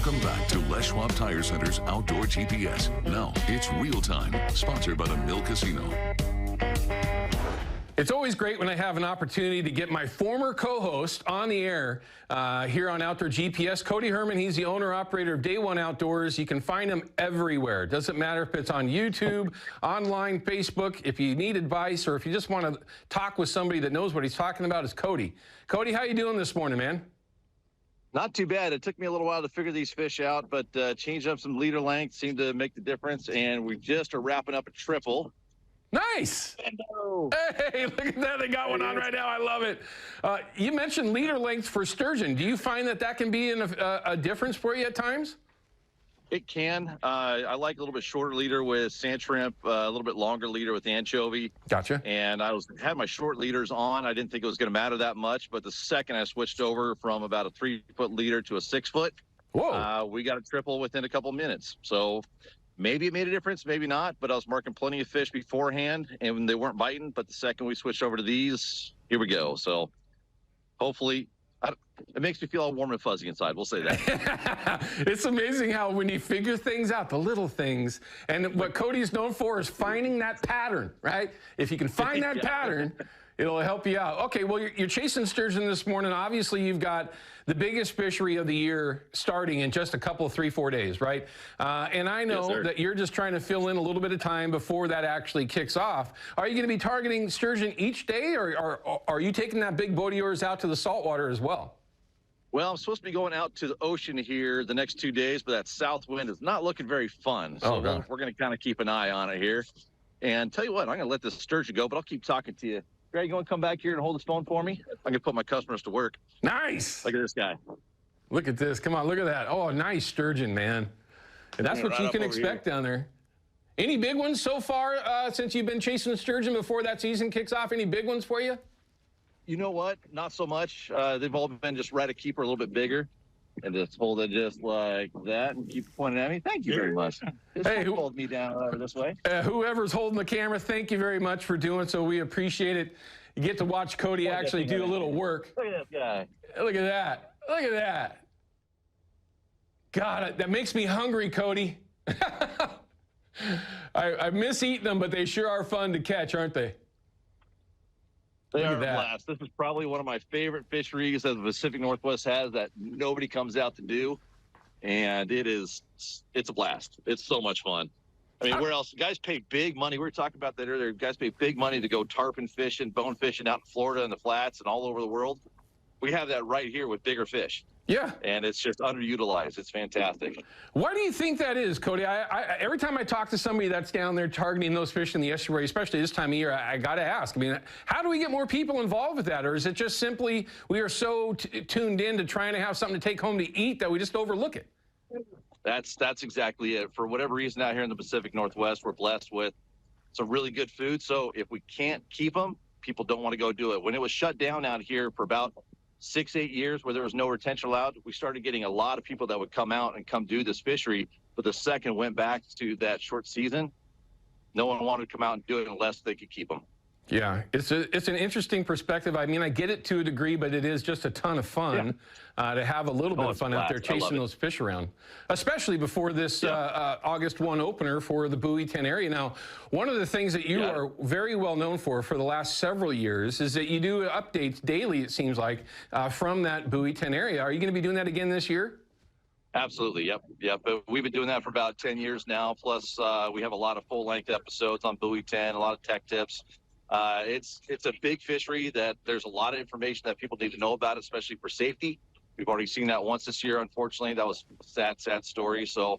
Welcome back to Les Schwab Tire Center's Outdoor GPS. Now it's real time, sponsored by the Mill Casino. It's always great when I have an opportunity to get my former co-host on the air here on Outdoor GPS. Cody Herman, he's the owner-operator of Day One Outdoors. You can find him everywhere. Doesn't matter if it's on YouTube, online, Facebook. If you need advice or if you just want to talk with somebody that knows what he's talking about, it's Cody. Cody, how you doing this morning, man? Not too bad. It took me a little while to figure these fish out, but changing up some leader length seemed to make the difference, and we just are wrapping up a triple. Nice. Hey, look at that. They got one on right now. I love it. You mentioned leader length for sturgeon. Do you find that that can be a difference for you at times? It can. I like a little bit shorter leader with sand shrimp, a little bit longer leader with anchovy. Gotcha. And I had my short leaders on. I didn't think it was going to matter that much, but the second I switched over from about a 3-foot leader to a 6-foot, whoa, we got a triple within a couple minutes. So maybe it made a difference, maybe not, but I was marking plenty of fish beforehand and they weren't biting. But the second we switched over to these, here we go. So hopefully it makes me feel all warm and fuzzy inside. We'll say that. It's amazing how when you figure things out, the little things, and what Cody's known for is finding that pattern, right? If you can find that pattern, it'll help you out. Okay, well, you're chasing sturgeon this morning. Obviously, you've got the biggest fishery of the year starting in just a couple, 3-4 days, right? And I know that you're just trying to fill in a little bit of time before that actually kicks off. Are you going to be targeting sturgeon each day, or are you taking that big boat of yours out to the saltwater as well? Well, I'm supposed to be going out to the ocean here the next 2 days, but that south wind is not looking very fun. So we're going to kind of keep an eye on it here. And tell you what, I'm going to let this sturgeon go, but I'll keep talking to you. Greg, you want to come back here and hold this phone for me? I'm going to put my customers to work. Nice. Look at this guy. Look at this. Come on, look at that. Oh, nice sturgeon, man. And that's what you can expect down there. Any big ones so far since you've been chasing sturgeon before that season kicks off? Any big ones for you? You know what? Not so much. They've all been just right a keeper a little bit bigger. And just hold it just like that and keep pointing at me. Thank you very much. Just hold me down over this way. Whoever's holding the camera, thank you very much for doing so. We appreciate it. You get to watch Cody actually do a little work. Look at this guy. Look at that. Look at that. God, that makes me hungry, Cody. I miss eating them, but they sure are fun to catch, aren't they? They are a blast. This is probably one of my favorite fisheries that the Pacific Northwest has that nobody comes out to do. And it's a blast. It's so much fun. I mean, where else? Guys pay big money. We were talking about that earlier. Guys pay big money to go tarpon fishing, bone fishing out in Florida and the flats and all over the world. We have that right here with bigger fish. Yeah. And it's just underutilized. It's fantastic. Why do you think that is, Cody? Every time I talk to somebody that's down there targeting those fish in the estuary, especially this time of year, I got to ask, I mean, how do we get more people involved with that? Or is it just simply we are so tuned in to trying to have something to take home to eat that we just overlook it? That's exactly it. For whatever reason out here in the Pacific Northwest, we're blessed with some really good food. So if we can't keep them, people don't want to go do it. When it was shut down out here for about 6-8 years where there was no retention allowed, we started getting a lot of people that would come out and come do this fishery. But the second it went back to that short season, no one wanted to come out and do it unless they could keep them. Yeah, it's an interesting perspective. I mean, I get it to a degree, but it is just a ton of fun to have a little bit of fun out there chasing those fish around, especially before this August 1 opener for the Buoy 10 area. Now, one of the things that you are very well known for the last several years is that you do updates daily, it seems like, from that Buoy 10 area. Are you going to be doing that again this year? Absolutely, yep. But we've been doing that for about 10 years now. Plus, we have a lot of full-length episodes on Buoy 10, a lot of tech tips. It's a big fishery that there's a lot of information that people need to know about, especially for safety. We've already seen that once this year, unfortunately. That was a sad story. So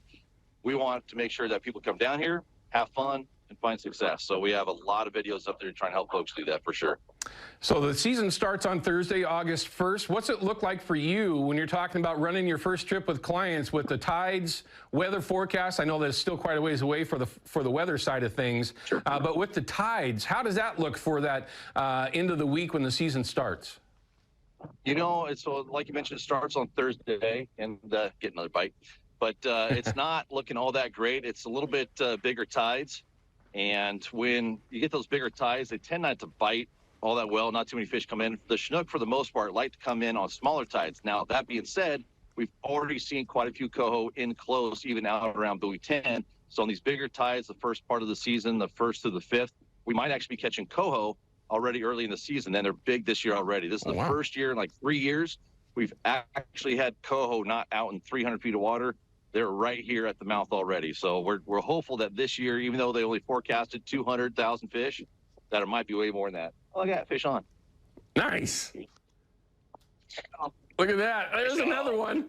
we want to make sure that people come down here, have fun, and find success. So we have a lot of videos up there trying to help folks do that for sure. So the season starts on Thursday, August 1st. What's it look like for you when you're talking about running your first trip with clients with the tides, weather forecast? I know that it's still quite a ways away for the weather side of things, but with the tides, how does that look for that end of the week when the season starts? You know, so like you mentioned, it starts on Thursday and get another bite, but it's not looking all that great. It's a little bit bigger tides. And when you get those bigger tides, they tend not to bite all that well. Not too many fish come in. The Chinook, for the most part, like to come in on smaller tides. Now, that being said, we've already seen quite a few coho in close, even out around buoy 10. So on these bigger tides, the first part of the season, the 1st through the 5th, we might actually be catching coho already early in the season. And they're big this year already. This is the first year in like 3 years we've actually had coho not out in 300 feet of water. They're right here at the mouth already. So we're hopeful that this year, even though they only forecasted 200,000 fish, that it might be way more than that. Oh, I got fish on. Nice. Look at that. There's another one.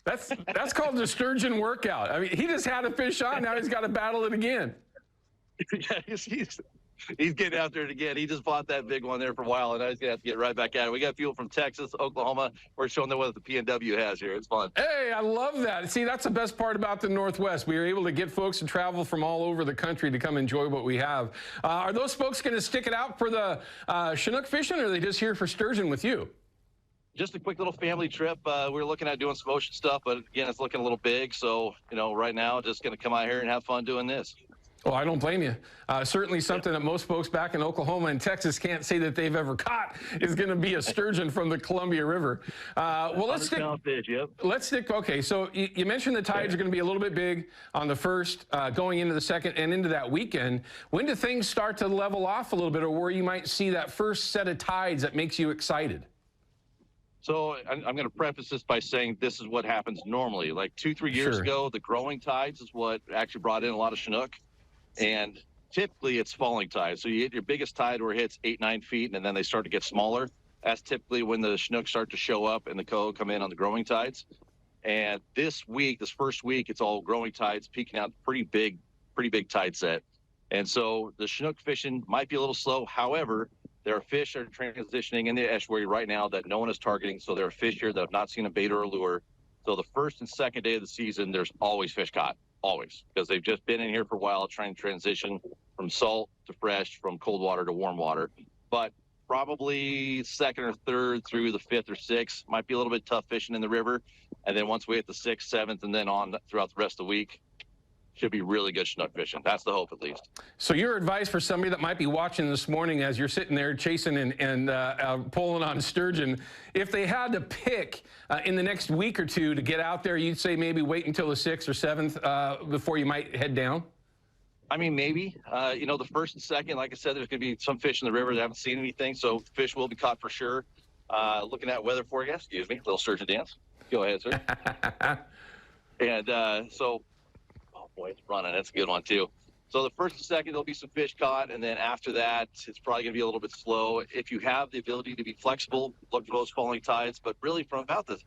That's called the sturgeon workout. I mean, he just had a fish on. Now he's got to battle it again. Yeah, he's getting after it again. He just bought that big one there for a while, and I just have to get right back at it. We got people from Texas, Oklahoma. We're showing them what the PNW has here. It's fun. Hey, I love that. See, that's the best part about the Northwest. We are able to get folks to travel from all over the country to come enjoy what we have. Are those folks going to stick it out for the Chinook fishing, or are they just here for sturgeon with you? Just a quick little family trip. We're looking at doing some ocean stuff, but again, it's looking a little big. So, right now, just going to come out here and have fun doing this. Well, I don't blame you. Certainly something that most folks back in Oklahoma and Texas can't say that they've ever caught is going to be a sturgeon from the Columbia River. Well, let's stick. Fish, yep. Let's stick. Okay, so you mentioned the tides are going to be a little bit big on the 1st, going into the 2nd, and into that weekend. When do things start to level off a little bit, or where you might see that first set of tides that makes you excited? So I'm going to preface this by saying this is what happens normally. Like 2-3 years ago, the growing tides is what actually brought in a lot of Chinook. And typically it's falling tides. So you hit your biggest tide where it hits 8-9 feet, and then they start to get smaller. That's typically when the Chinook start to show up and the coho come in on the growing tides. And this first week, it's all growing tides, peaking out pretty big tide set. And so the Chinook fishing might be a little slow. However, there are fish that are transitioning in the estuary right now that no one is targeting. So there are fish here that have not seen a bait or a lure. So the 1st and 2nd day of the season, there's always fish caught. Always, because they've just been in here for a while trying to transition from salt to fresh, from cold water to warm water. But probably 2nd or 3rd through the 5th or 6th might be a little bit tough fishing in the river. And then once we hit the 6th, 7th, and then on throughout the rest of the week, should be really good Chinook fishing. That's the hope, at least. So your advice for somebody that might be watching this morning as you're sitting there chasing and pulling on sturgeon, if they had to pick in the next week or two to get out there, you'd say maybe wait until the 6th or 7th before you might head down? I mean, maybe. The 1st and 2nd, like I said, there's going to be some fish in the river that haven't seen anything, so fish will be caught for sure. Looking at weather forecast, excuse me, little sturgeon dance. Go ahead, sir. And so... Boy, it's running. That's a good one, too. So the 1st and 2nd, there'll be some fish caught. And then after that, it's probably going to be a little bit slow. If you have the ability to be flexible, look for those falling tides. But really, from about the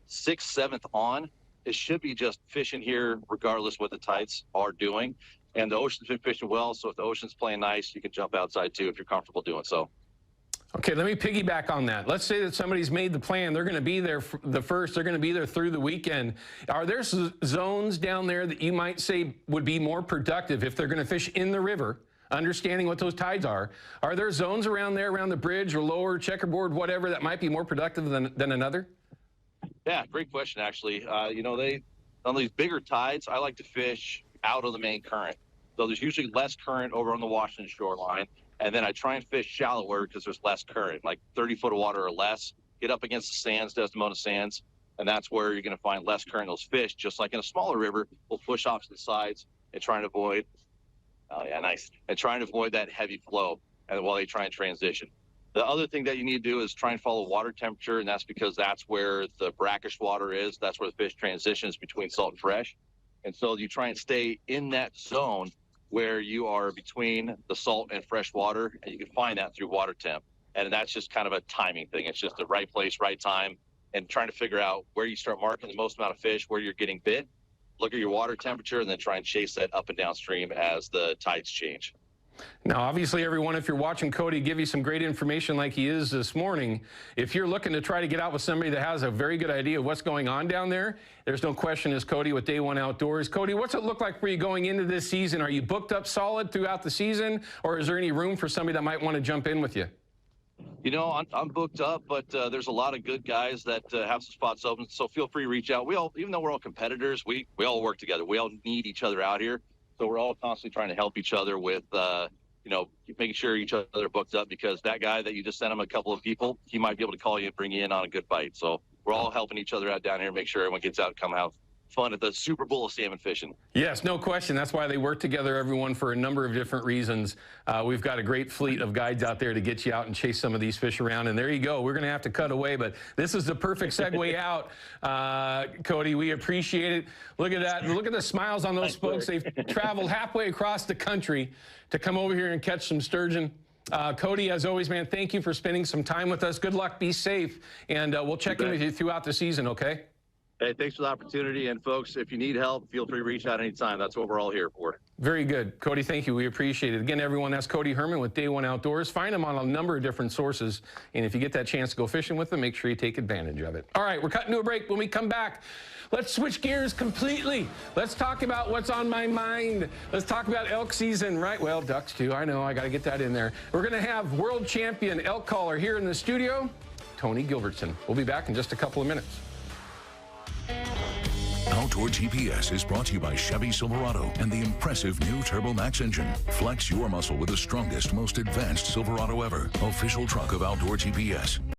6th, 7th on, it should be just fishing here, regardless what the tides are doing. And the ocean's been fishing well. So if the ocean's playing nice, you can jump outside, too, if you're comfortable doing so. Okay, let me piggyback on that. Let's say that somebody's made the plan. They're going to be there for the 1st. They're going to be there through the weekend. Are there zones down there that you might say would be more productive if they're going to fish in the river, understanding what those tides are? Are there zones around there, around the bridge or lower, checkerboard, whatever, that might be more productive than another? Yeah, great question, actually. On these bigger tides, I like to fish out of the main current. So there's usually less current over on the Washington shoreline. And then I try and fish shallower because there's less current, like 30 foot of water or less. Get up against the sands, Desdemona sands, and that's where you're going to find less current. Those fish, just like in a smaller river, will push off to the sides and try and avoid. Oh yeah, nice. And try and avoid that heavy flow, and while they try and transition. The other thing that you need to do is try and follow water temperature, and that's because that's where the brackish water is. That's where the fish transitions between salt and fresh. And so you try and stay in that zone where you are between the salt and fresh water, and you can find that through water temp. And that's just kind of a timing thing. It's just the right place, right time, and trying to figure out where you start marking the most amount of fish, where you're getting bit, look at your water temperature, and then try and chase that up and downstream as the tides change. Now, obviously, everyone, if you're watching Cody give you some great information like he is this morning, if you're looking to try to get out with somebody that has a very good idea of what's going on down there, there's no question is Cody with Day One Outdoors. Cody, what's it look like for you going into this season? Are you booked up solid throughout the season, or is there any room for somebody that might want to jump in with you? I'm booked up, but there's a lot of good guys that have some spots open, so feel free to reach out. Even though we're all competitors, we all work together. We all need each other out here. So we're all constantly trying to help each other with, making sure each other are booked up, because that guy that you just sent him a couple of people, he might be able to call you and bring you in on a good bite. So we're all helping each other out down here, make sure everyone gets out and come have fun at the Super Bowl of salmon fishing. Yes, no question. That's why they work together, everyone, for a number of different reasons. We've got a great fleet of guides out there to get you out and chase some of these fish around. And there you go. We're going to have to cut away, but this is the perfect segue out. Cody, we appreciate it. Look at that. Look at the smiles on those folks. They've traveled halfway across the country to come over here and catch some sturgeon. Cody, as always, man, thank you for spending some time with us. Good luck. Be safe. And we'll check in with you throughout the season, okay? Hey, thanks for the opportunity. And folks, if you need help, feel free to reach out anytime. That's what we're all here for. Very good. Cody, thank you. We appreciate it. Again, everyone, that's Cody Herman with Day One Outdoors. Find him on a number of different sources. And if you get that chance to go fishing with him, make sure you take advantage of it. All right, we're cutting to a break. When we come back, let's switch gears completely. Let's talk about what's on my mind. Let's talk about elk season, right? Well, ducks too. I know. I got to get that in there. We're going to have world champion elk caller here in the studio, Tony Gilbertson. We'll be back in just a couple of minutes. Outdoor GPS is brought to you by Chevy Silverado and the impressive new Turbo Max engine. Flex your muscle with the strongest, most advanced Silverado ever. Official truck of Outdoor GPS.